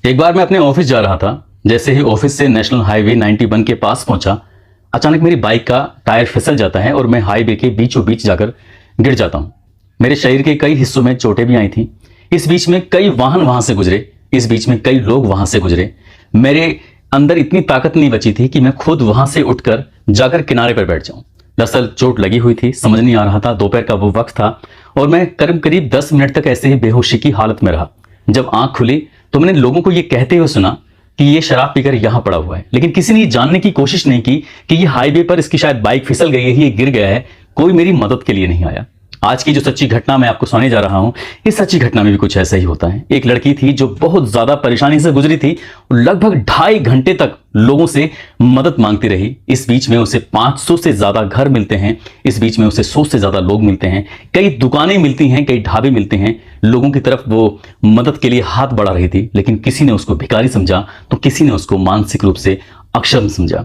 एक बार मैं अपने ऑफिस जा रहा था। जैसे ही ऑफिस से नेशनल हाईवे 91 के पास पहुंचा, अचानक मेरी बाइक का टायर फिसल जाता है और मैं हाईवे के बीचों बीच जाकर गिर जाता हूं। मेरे शरीर के कई हिस्सों में चोटें भी आई थी। इस बीच में कई वाहन वहां से गुजरे, इस बीच में कई लोग वहां से गुजरे। मेरे अंदर इतनी ताकत नहीं बची थी कि मैं खुद वहां से उठकर जाकर किनारे पर बैठ जाऊं। दरअसल चोट लगी हुई थी, समझ नहीं आ रहा था। दोपहर का वो वक्त था और मैं करीब करीब 10 मिनट तक ऐसे ही बेहोशी की हालत में रहा। जब आंख खुली तो मैंने लोगों को ये कहते हुए सुना कि ये शराब पीकर यहां पड़ा हुआ है, लेकिन किसी ने ये जानने की कोशिश नहीं की कि ये हाईवे पर इसकी शायद बाइक फिसल गई है, ये गिर गया है। कोई मेरी मदद के लिए नहीं आया। आज की जो सच्ची घटना मैं आपको सुनाने जा रहा हूं, इस सच्ची घटना में भी कुछ ऐसा ही होता है। एक लड़की थी जो बहुत ज्यादा परेशानी से गुजरी थी, लगभग 2.5 घंटे तक लोगों से मदद मांगती रही। इस बीच में उसे 500 से ज्यादा घर मिलते हैं, इस बीच में उसे 100 से ज्यादा लोग मिलते हैं, कई दुकानें मिलती हैं, कई ढाबे मिलते हैं। लोगों की तरफ वो मदद के लिए हाथ बढ़ा रही थी, लेकिन किसी ने उसको भिखारी समझा तो किसी ने उसको मानसिक रूप से अक्षम समझा।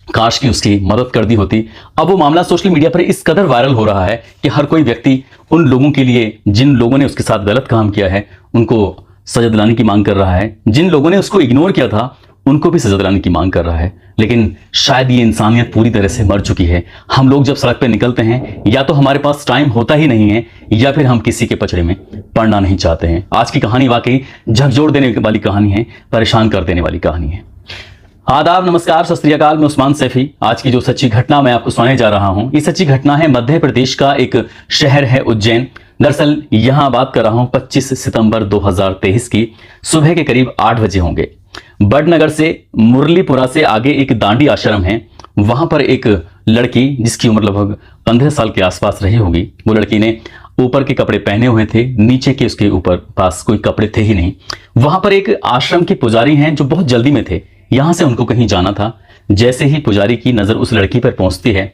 काश की उसकी मदद कर दी होती। अब वो मामला सोशल मीडिया पर इस कदर वायरल हो रहा है कि हर कोई व्यक्ति उन लोगों के लिए, जिन लोगों ने उसके साथ गलत काम किया है, उनको सजा दिलाने की मांग कर रहा है। जिन लोगों ने उसको इग्नोर किया था उनको भी सजा दिलाने की मांग कर रहा है। लेकिन शायद ये इंसानियत पूरी तरह से मर चुकी है। हम लोग जब सड़क पर निकलते हैं, या तो हमारे पास टाइम होता ही नहीं है, या फिर हम किसी के पचड़े में पड़ना नहीं चाहते हैं। आज की कहानी वाकई झकझोर देने वाली कहानी है, परेशान कर देने वाली कहानी है। आदाब, नमस्कार, सत श्री अकाल। मैं उस्मान सैफी। आज की जो सच्ची घटना मैं आपको सुनाने जा रहा हूं, ये सच्ची घटना है मध्य प्रदेश का एक शहर है उज्जैन। दरअसल यहां बात कर रहा हूं 25 सितंबर 2023 की सुबह के करीब 8 बजे होंगे। बड़नगर से मुरलीपुरा से आगे एक दांडी आश्रम है, वहां पर एक लड़की जिसकी उम्र लगभग 15 साल के आसपास रही होगी, वो लड़की ने ऊपर के कपड़े पहने हुए थे, नीचे के उसके ऊपर पास कोई कपड़े थे ही नहीं। वहां पर एक आश्रम के पुजारी हैं जो बहुत जल्दी में थे, यहां से उनको कहीं जाना था। जैसे ही पुजारी की नजर उस लड़की पर पहुंचती है,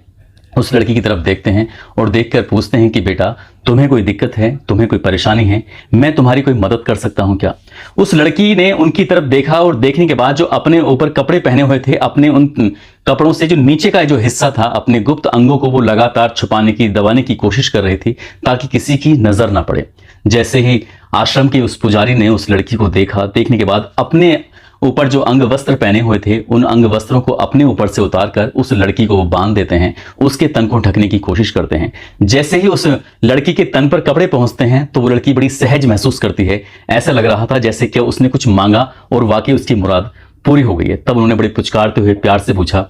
उस लड़की की तरफ देखते हैं और देखकर पूछते हैं कि बेटा, तुम्हें कोई दिक्कत है, तुम्हें कोई परेशानी है, मैं तुम्हारी कोई मदद कर सकता हूं क्या? उस लड़की ने उनकी तरफ देखा और देखने के बाद जो अपने ऊपर कपड़े पहने हुए थे, अपने उन कपड़ों से जो नीचे का जो हिस्सा था, अपने गुप्त अंगों को वो लगातार छुपाने की, दबाने की कोशिश कर रही थी ताकि किसी की नजर ना पड़े। जैसे ही आश्रम के उस पुजारी ने उस लड़की को देखा, देखने के बाद अपने ऊपर जो अंग वस्त्र पहने हुए थे, उन अंग वस्त्रों को अपने ऊपर से उतारकर उस लड़की को वो बांध देते हैं, उसके तन को ढकने की कोशिश करते हैं। जैसे ही उस लड़की के तन पर कपड़े पहुंचते हैं तो वो लड़की बड़ी सहज महसूस करती है। ऐसा लग रहा था जैसे कि उसने कुछ मांगा और वाकई उसकी मुराद पूरी हो गई है। तब उन्होंने बड़े पुचकारते हुए प्यार से पूछा,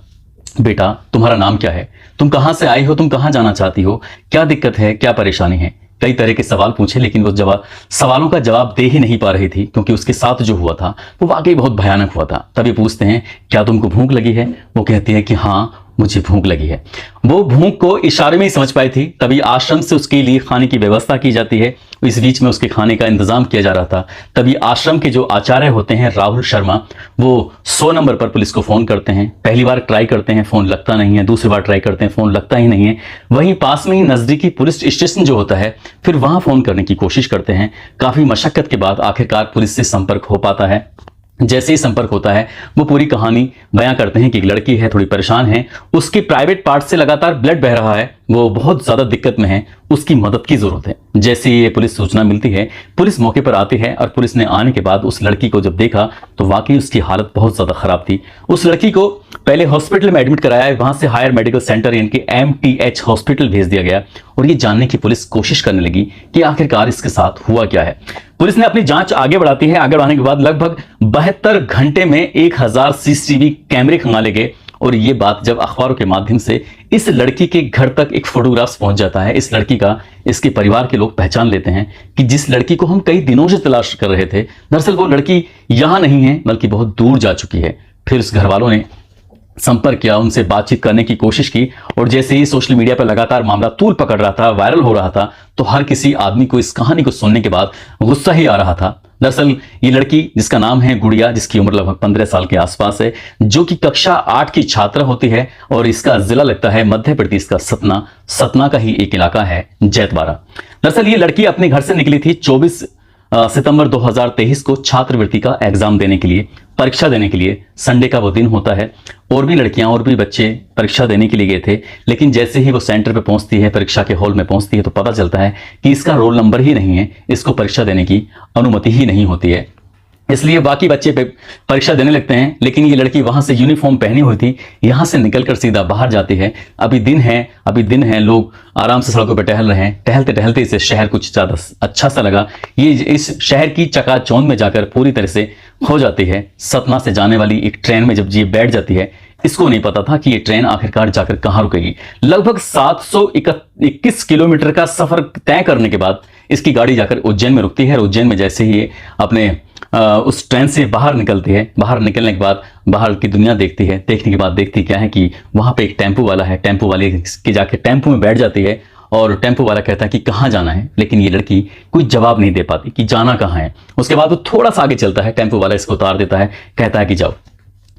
बेटा तुम्हारा नाम क्या है, तुम कहां से आई हो, तुम कहां जाना चाहती हो, क्या दिक्कत है, क्या परेशानी है? कई तरह के सवाल पूछे, लेकिन वो सवालों का जवाब दे ही नहीं पा रही थी, क्योंकि उसके साथ जो हुआ था वो वाकई बहुत भयानक हुआ था। तभी पूछते हैं, क्या तुमको भूख लगी है? वो कहती है कि हाँ, मुझे भूख लगी है। वो भूख को इशारे में ही समझ पाई थी। तभी आश्रम से उसके लिए खाने की व्यवस्था की जाती है। इस बीच में उसके खाने का इंतजाम किया जा रहा था। तभी आश्रम के जो आचार्य होते हैं राहुल शर्मा, वो 100 नंबर पर पुलिस को फोन करते हैं। पहली बार ट्राई करते हैं, फोन लगता नहीं है। दूसरी बार ट्राई करते हैं, फोन लगता ही नहीं है। वहीं पास में ही नजदीकी पुलिस स्टेशन जो होता है, फिर वहां फोन करने की कोशिश करते हैं। काफी मशक्कत के बाद आखिरकार पुलिस से संपर्क हो पाता है। जैसे ही संपर्क होता है, वो पूरी कहानी बयां करते हैं कि एक लड़की है, थोड़ी परेशान है, उसके प्राइवेट पार्ट से लगातार ब्लड बह रहा है, वो बहुत ज्यादा दिक्कत में है, उसकी मदद की जरूरत है। जैसे ही ये पुलिस सूचना मिलती है, पुलिस मौके पर आती है और पुलिस ने आने के बाद उस लड़की को जब देखा तो वाकई उसकी हालत बहुत ज्यादा खराब थी। उस लड़की को पहले हॉस्पिटल में एडमिट कराया, वहां से हायर मेडिकल सेंटर यानी कि MTH हॉस्पिटल भेज दिया गया और ये जानने की पुलिस कोशिश करने लगी कि आखिरकार इसके साथ हुआ क्या है। पुलिस ने अपनी जांच आगे बढ़ाती है। आगे बढ़ाने के बाद लगभग 72 घंटे में 1000 CCTV कैमरे खंगाले गए और ये बात जब अखबारों के माध्यम से इस लड़की के घर तक एक फोटोग्राफ पहुंच जाता है, इस लड़की का, इसके परिवार के लोग पहचान लेते हैं कि जिस लड़की को हम कई दिनों से तलाश कर रहे थे, दरअसल वो लड़की यहां नहीं है बल्कि बहुत दूर जा चुकी है। फिर उस घर वालों ने संपर्क किया, उनसे बातचीत करने की कोशिश की और जैसे ही सोशल मीडिया पर लगातार मामला तूल पकड़ रहा था, वायरल हो रहा था, तो हर किसी आदमी को इस कहानी को सुनने के बाद गुस्सा ही आ रहा था। दरअसल ये लड़की जिसका नाम है गुड़िया, जिसकी उम्र लगभग 15 साल के आसपास है, जो कि कक्षा 8 की छात्रा होती है और इसका जिला लगता है मध्य प्रदेश का सतना का ही एक इलाका है जैतबारा। दरअसल ये लड़की अपने घर से निकली थी 24 सितंबर 2023 को छात्रवृत्ति का एग्जाम देने के लिए, परीक्षा देने के लिए। संडे का वो दिन होता है। और भी लड़कियां और भी बच्चे परीक्षा देने के लिए गए थे, लेकिन जैसे ही वो सेंटर पे पहुंचती है, परीक्षा के हॉल में पहुंचती है, तो पता चलता है कि इसका रोल नंबर ही नहीं है, इसको परीक्षा देने की अनुमति ही नहीं होती है। इसलिए बाकी बच्चे परीक्षा देने लगते हैं, लेकिन ये लड़की वहां से यूनिफॉर्म पहनी हुई थी, यहां से निकलकर सीधा बाहर जाती है। अभी दिन है, लोग आराम से सड़कों पर टहल रहे हैं। टहलते टहलते इसे शहर कुछ ज्यादा अच्छा सा लगा। ये इस शहर की चकाचौंध में जाकर पूरी तरह से खो जाती है। सतना से जाने वाली एक ट्रेन में जब ये बैठ जाती है, इसको नहीं पता था कि ये ट्रेन आखिरकार जाकर कहां रुकेगी। लगभग 721 किलोमीटर का सफर तय करने के बाद इसकी गाड़ी जाकर उज्जैन में रुकती है। उज्जैन में जैसे ही अपने उस ट्रेन से बाहर निकलती है, बाहर निकलने के बाद बाहर की दुनिया देखती है। देखने के बाद देखती क्या है कि वहां पे एक टेम्पो वाला है। टेम्पो वाले के जाके टेम्पो में बैठ जाती है और टेम्पो वाला कहता है कि कहाँ जाना है, लेकिन ये लड़की कोई जवाब नहीं दे पाती कि जाना कहाँ है। उसके बाद वो थोड़ा सा आगे चलता है, टेम्पो वाला इसको उतार देता है, कहता है कि जाओ।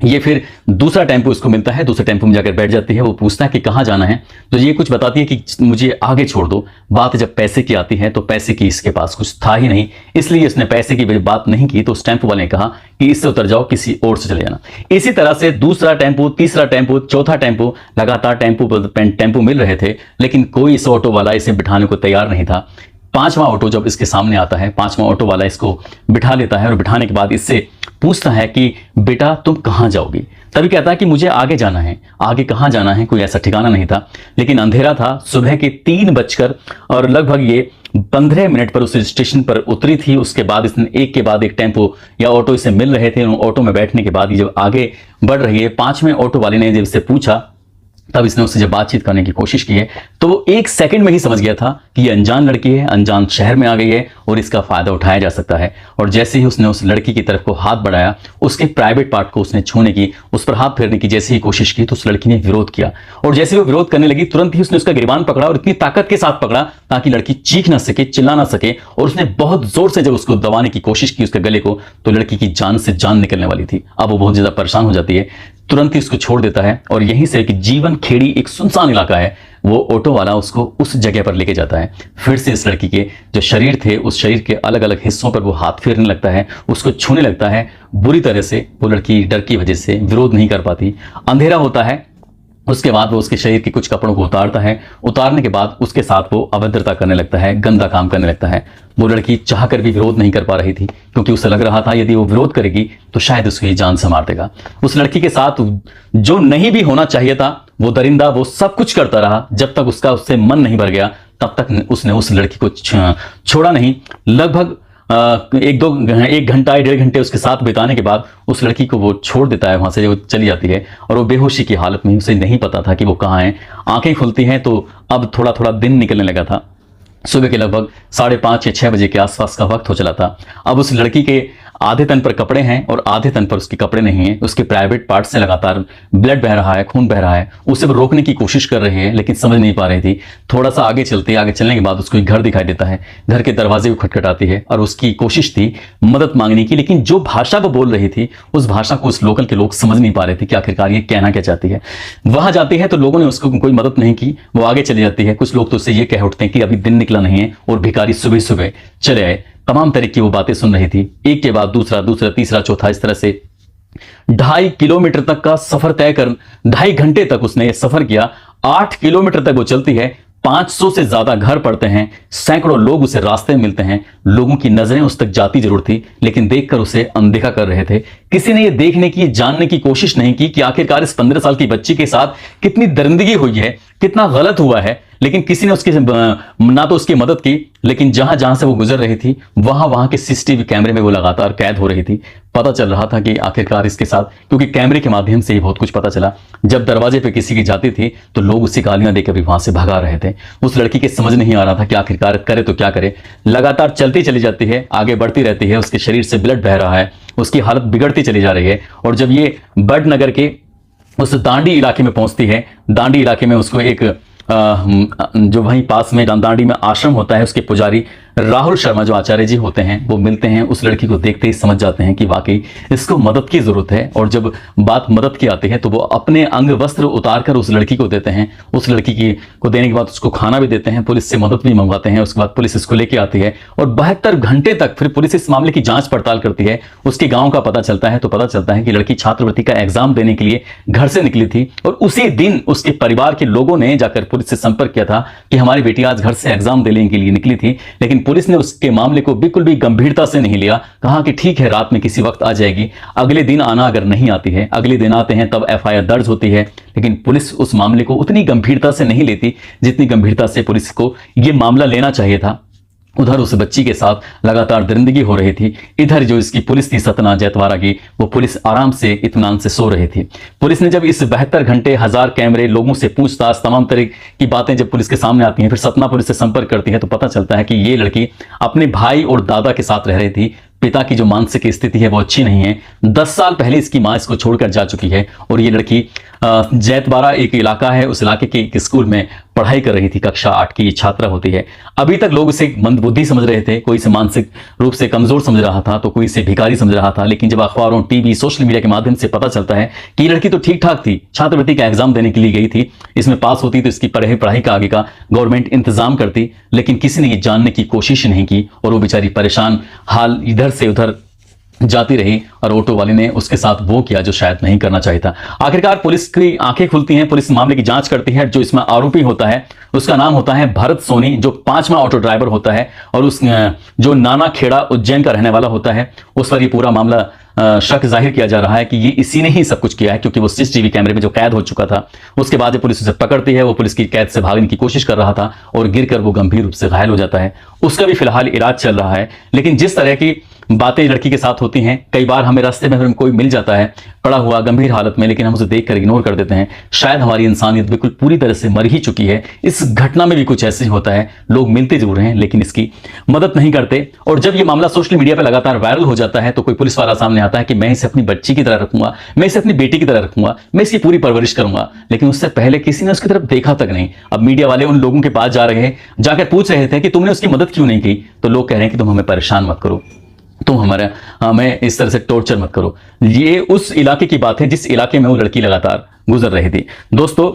ये फिर दूसरा टेम्पो उसको मिलता है, दूसरे टेम्पो में जाकर बैठ जाती है। वो पूछता है कि कहाँ जाना है, तो ये कुछ बताती है कि मुझे आगे छोड़ दो। बात जब पैसे की आती है तो पैसे की इसके पास कुछ था ही नहीं, इसलिए इसने पैसे की बात नहीं की। तो उस टेम्पो वाले ने कहा कि इससे उतर जाओ, किसी और से चले जाना। इसी तरह से दूसरा टेम्पो, तीसरा टेम्पो, चौथा टेम्पो, लगातार टेम्पो मिल रहे थे, लेकिन कोई इस ऑटो वाला इसे बिठाने को तैयार नहीं था। पांचवा ऑटो जब इसके सामने आता है, पांचवा ऑटो वाला इसको बिठा लेता है और बिठाने के बाद इससे पूछता है कि बेटा तुम कहां जाओगे। तभी कहता है कि मुझे आगे जाना है। आगे कहां जाना है कोई ऐसा ठिकाना नहीं था, लेकिन अंधेरा था। सुबह के 3 बजकर और लगभग ये 15 मिनट पर उस स्टेशन पर उतरी थी। उसके बाद इसने एक के बाद एक टेम्पो या ऑटो इसे मिल रहे थे। उन ऑटो में बैठने के बाद ये जब आगे बढ़ रही है, 5वें ऑटो वाले ने जब इससे पूछा, तब इसने उससे जब बातचीत करने की कोशिश की है, तो वो 1 सेकंड में ही समझ गया था कि ये अनजान लड़की है, अनजान शहर में आ गई है और इसका फायदा उठाया जा सकता है। और जैसे ही उसने उस लड़की की तरफ को हाथ बढ़ाया, उसके प्राइवेट पार्ट को उसने छूने की, उस पर हाथ फेरने की जैसे ही कोशिश की, तो उस लड़की ने विरोध किया। और जैसे वो विरोध करने लगी, तुरंत ही उसने उसका गिरबान पकड़ा और इतनी ताकत के साथ पकड़ा ताकि लड़की चीख ना सके, चिल्ला ना सके। और उसने बहुत जोर से जब उसको दबाने की कोशिश की उसके गले को, तो लड़की की जान से जान निकलने वाली थी। अब वो बहुत ज्यादा परेशान हो जाती है, तुरंत ही उसको छोड़ देता है। और यहीं से कि जीवन खेड़ी एक सुनसान इलाका है, वो ऑटो वाला उसको उस जगह पर लेके जाता है। फिर से इस लड़की के जो शरीर थे, उस शरीर के अलग अलग हिस्सों पर वो हाथ फेरने लगता है, उसको छूने लगता है बुरी तरह से। वो लड़की डर की वजह से विरोध नहीं कर पाती। अंधेरा होता है, उसके बाद वो उसके शरीर के कुछ कपड़ों को उतारता है। उतारने के बाद उसके साथ वो अभद्रता करने लगता है, गंदा काम करने लगता है। वो लड़की चाहकर भी विरोध नहीं कर पा रही थी, क्योंकि उसे लग रहा था यदि वो विरोध करेगी तो शायद उसकी जान से मार देगा। उस लड़की के साथ जो नहीं भी होना चाहिए था, वो दरिंदा वो सब कुछ करता रहा। जब तक उससे मन नहीं भर गया, तब तक उसने उस लड़की को छोड़ा नहीं। लगभग 1 घंटा 1.5 घंटे उसके साथ बिताने के बाद उस लड़की को वो छोड़ देता है, वहां से वो चली जाती है। और वो बेहोशी की हालत में, उसे नहीं पता था कि वो कहाँ है। आंखें खुलती हैं तो अब थोड़ा थोड़ा दिन निकलने लगा था। सुबह के लगभग 5:30 या 6 बजे के आसपास का वक्त हो चला था। अब उस लड़की के आधे तन पर कपड़े हैं और आधे तन पर उसके कपड़े नहीं हैं। उसके प्राइवेट पार्ट से लगातार ब्लड बह रहा है, खून बह रहा है। उसे वो रोकने की कोशिश कर रही है, लेकिन समझ नहीं पा रही थी। थोड़ा सा आगे चलने के बाद उसको एक घर दिखाई देता है। घर के दरवाजे को खटखटाती है और उसकी कोशिश थी मदद मांगने की, लेकिन जो भाषा वो बोल रही थी, उस भाषा को उस लोकल के लोग समझ नहीं पा रहे थे कि आखिरकार ये कहना क्या चाहती है। वहां जाती है तो लोगों ने उसको कोई मदद नहीं की, वो आगे चली जाती है। कुछ लोग तो उससे ये कह उठते हैं कि अभी दिन निकला नहीं है और भिखारी सुबह सुबह चले आए। तमाम तरह की वो बातें सुन रही थी, एक के बाद दूसरा, तीसरा, चौथा, इस तरह से 2.5 किलोमीटर तक का सफर तय कर 2.5 घंटे तक उसने सफर किया। 8 किलोमीटर तक वो चलती है। 500 से ज्यादा घर पड़ते हैं, सैकड़ों लोग उसे रास्ते में मिलते हैं। लोगों की नजरें उस तक जाती जरूर थी, लेकिन देखकर उसे अनदेखा कर रहे थे। किसी ने ये देखने की, जानने की कोशिश नहीं की कि आखिरकार इस 15 साल की बच्ची के साथ कितनी दरिंदगी हुई है, कितना गलत हुआ है। लेकिन किसी ने उसकी ना तो उसकी मदद की, लेकिन जहां जहां से वो गुजर रही थी, वहां के सीसीटीवी कैमरे में वो लगातार कैद हो रही थी। पता चल रहा था कि आखिरकार इसके साथ, क्योंकि कैमरे के माध्यम से ही बहुत कुछ पता चला। जब दरवाजे पे किसी की जाती थी तो लोग उसे गालियां देकर भी वहां से भगा रहे थे। उस लड़की के समझ नहीं आ रहा था कि आखिरकार करे तो क्या करे। लगातार चलती चली जाती है, आगे बढ़ती रहती है। उसके शरीर से ब्लड बह रहा है, उसकी हालत बिगड़ती चली जा रही है। और जब ये बड़नगर के उस दांडी इलाके में पहुंचती है, दांडी इलाके में उसको एक जो वहीं पास में दांडी में आश्रम होता है, उसके पुजारी राहुल शर्मा जो आचार्य जी होते हैं, वो मिलते हैं। उस लड़की को देखते ही समझ जाते हैं कि वाकई इसको मदद की जरूरत है। और जब बात मदद की आती है तो वो अपने अंग वस्त्र उतारकर उस लड़की को देते हैं। उस लड़की को देने के बाद उसको खाना भी देते हैं, पुलिस से मदद भी मंगवाते हैं। उसके बाद पुलिस इसको लेके आती है और 72 घंटे तक फिर पुलिस इस मामले की जांच पड़ताल करती है। उसके गाँव का पता चलता है तो पता चलता है कि लड़की छात्रवृत्ति का एग्जाम देने के लिए घर से निकली थी। और उसी दिन उसके परिवार के लोगों ने जाकर पुलिस से संपर्क किया था कि हमारी बेटी आज घर से एग्जाम देने के लिए निकली थी, लेकिन पुलिस ने उसके मामले को बिल्कुल भी गंभीरता से नहीं लिया। कहा कि ठीक है, रात में किसी वक्त आ जाएगी, अगले दिन आना अगर नहीं आती है, अगले दिन आते हैं तब एफआईआर दर्ज होती है। लेकिन पुलिस उस मामले को उतनी गंभीरता से नहीं लेती जितनी गंभीरता से पुलिस को यह मामला लेना चाहिए था। उधर उस बच्ची के साथ लगातार दरिंदगी हो रही थी, इधर जो इसकी पुलिस थी सतना जैतवारा की, वो पुलिस आराम से इत्मीनान से सो रही थी। पुलिस ने जब इस 72 घंटे 1000 कैमरे, लोगों से पूछताछ, तमाम तरह की बातें जब पुलिस के सामने आती हैं, फिर सतना पुलिस से संपर्क करती है, तो पता चलता है कि ये लड़की अपने भाई और दादा के साथ रह रही थी। पिता की जो मानसिक स्थिति है वो अच्छी नहीं है। 10 साल पहले इसकी मां इसको छोड़कर जा चुकी है और ये लड़की जैतबारा एक इलाका है, उस इलाके के एक स्कूल में पढ़ाई कर रही थी, कक्षा 8 की छात्रा होती है। अभी तक लोग इसे मंदबुद्धि समझ रहे थे, कोई इसे मानसिक रूप से कमजोर समझ रहा था, तो कोई इसे भिखारी समझ रहा था। लेकिन जब अखबारों, टीवी, सोशल मीडिया के माध्यम से पता चलता है कि ये लड़की तो ठीक ठाक थी, छात्रवृत्ति का एग्जाम देने के लिए गई थी, इसमें पास होती तो इसकी पढ़ाई का आगे का गवर्नमेंट इंतजाम करती, लेकिन किसी ने ये जानने की कोशिश नहीं की और वो बेचारी परेशान हाल इधर से उधर जाती रही और ऑटो वाले ने उसके साथ वो किया जो शायद नहीं करना चाहिए था। आखिरकार पुलिस की आंखें खुलती हैं, पुलिस मामले की जांच करती है। जो इसमें आरोपी होता है उसका नाम होता है भरत सोनी, जो 5वां ऑटो ड्राइवर होता है, और उस जो नाना खेड़ा उज्जैन का रहने वाला होता है, उस पर ये पूरा मामला शक जाहिर किया जा रहा है कि ये इसी ने ही सब कुछ किया है, क्योंकि वो सीसीटीवी कैमरे में जो कैद हो चुका था, उसके बाद पुलिस उसे पकड़ती है। वो पुलिस की कैद से भागने की कोशिश कर रहा था और गिरकर वो गंभीर रूप से घायल हो जाता है। उसका भी फिलहाल इलाज चल रहा है। लेकिन जिस तरह की बातें लड़की के साथ होती हैं, कई बार हमें रास्ते में कोई मिल जाता है पड़ा हुआ गंभीर हालत में, लेकिन हम उसे देखकर इग्नोर कर देते हैं। शायद हमारी इंसानियत बिल्कुल पूरी तरह से मर ही चुकी है। इस घटना में भी कुछ ऐसे होता है, लोग मिलते जरूर हैं लेकिन इसकी मदद नहीं करते। और जब ये मामला सोशल मीडिया पर लगातार वायरल हो जाता है तो कोई पुलिस वाला सामने आता है कि मैं इसे अपनी बच्ची की तरह रखूंगा, मैं इसे अपनी बेटी की तरह रखूंगा, मैं इसकी पूरी परवरिश करूंगा। लेकिन उससे पहले किसी ने उसकी तरफ देखा तक नहीं। अब मीडिया वाले उन लोगों के पास जा रहे हैं, जाकर पूछ रहे थे कि तुमने उसकी मदद क्यों नहीं की, तो लोग कह रहे हैं कि तुम हमें परेशान मत करो, तुम हमें इस तरह से टॉर्चर मत करो। ये उस इलाके की बात है जिस इलाके में वो लड़की लगातार गुजर रही थी। दोस्तों,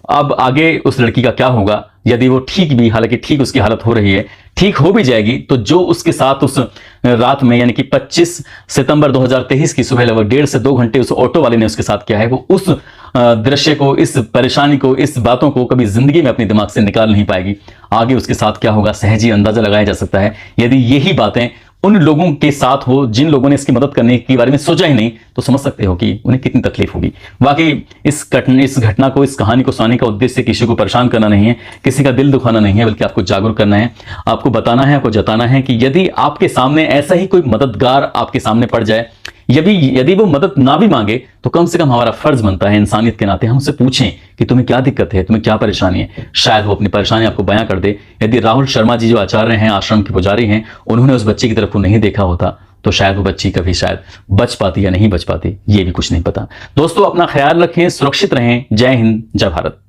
अब आगे उस लड़की का क्या होगा, यदि वो ठीक भी, हालांकि ठीक उसकी हालत हो रही है, ठीक हो भी जाएगी, तो जो उसके साथ उस रात में यानी कि 25 सितंबर 2023 की सुबह लगभग 1.5 से 2 घंटे उस ऑटो वाले ने उसके साथ किया है, वो उस दृश्य को, इस परेशानी को, इस बातों को कभी जिंदगी में अपने दिमाग से निकाल नहीं पाएगी। आगे उसके साथ क्या होगा सहज ही अंदाजा लगाया जा सकता है। यदि यही बातें उन लोगों के साथ हो जिन लोगों ने इसकी मदद करने के बारे में सोचा ही नहीं, तो समझ सकते हो कि उन्हें कितनी तकलीफ होगी। वाकई इस घटना को, इस कहानी को सुनाने का उद्देश्य किसी को परेशान करना नहीं है, किसी का दिल दुखाना नहीं है, बल्कि आपको जागरूक करना है, आपको बताना है, आपको जताना है कि यदि आपके सामने ऐसा ही कोई मददगार आपके सामने पड़ जाए, यदि वो मदद ना भी मांगे, तो कम से कम हमारा फर्ज बनता है इंसानियत के नाते हम उससे पूछें कि तुम्हें क्या दिक्कत है, तुम्हें क्या परेशानी है। शायद वो अपनी परेशानी आपको बयां कर दे। यदि राहुल शर्मा जी जो आचार्य हैं, आश्रम के पुजारी हैं, उन्होंने उस बच्चे की तरफ को नहीं देखा होता, तो शायद वो बच्ची कभी शायद बच पाती या नहीं बच पाती, ये भी कुछ नहीं पता। दोस्तों, अपना ख्याल रखें, सुरक्षित रहें। जय हिंद, जय भारत।